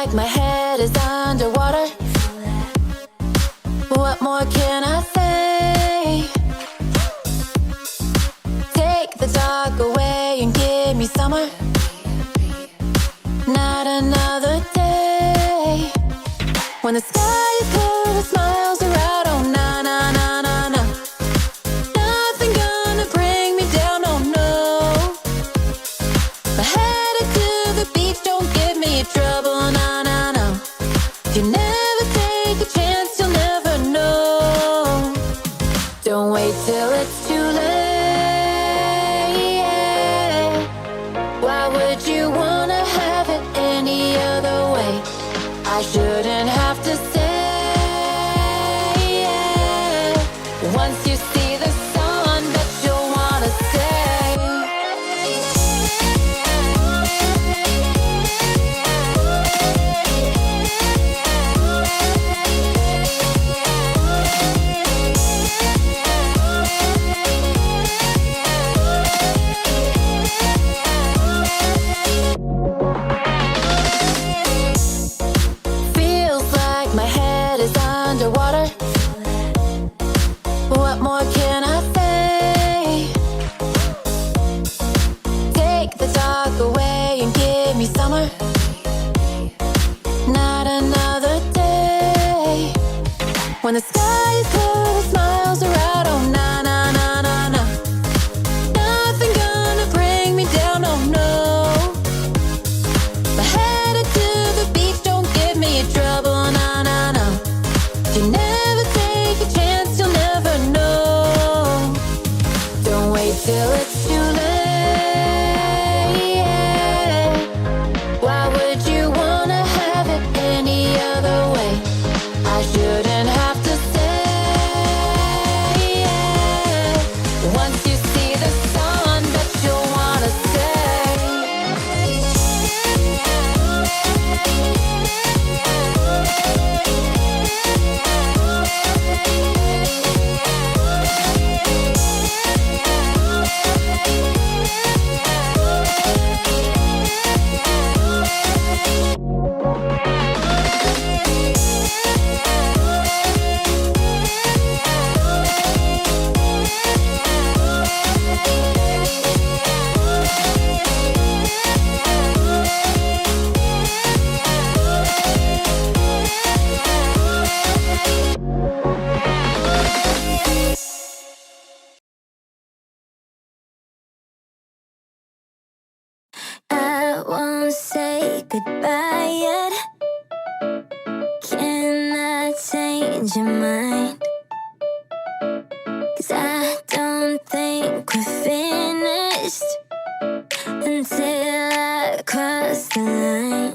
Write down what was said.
like my head is underwater. What more can I say? Take the dark away and give me summer. Not another day. When the sky is blue, the smiles are out. Oh, na na na na na. Nothing gonna bring me down, oh no. My headed to the beach, don't give me trouble, na na na. If you never take a chance, you'll never know. Don't wait till it's too late. Why would you wanna have it any other way? I shouldn't have to say. Once you see the sun, bet you'll wanna stay. Feels like my head is underwater. What more can I say? Take the dark away and give me summer. Not another day. When the sky is blue, the smiles are out. Oh, na na na na na. Nothing gonna bring me down, oh no. My headed to the beach, don't give me trouble, na na na. If you never take a chance, you'll never know. Don't wait till it's too late. Why would you wanna have it any other way? I shouldn't have to say. Once you see the sun, bet you'll wanna stay. I won't say goodbye yet. Can I change your mind? 'Cause I don't think we're finished until I cross the line.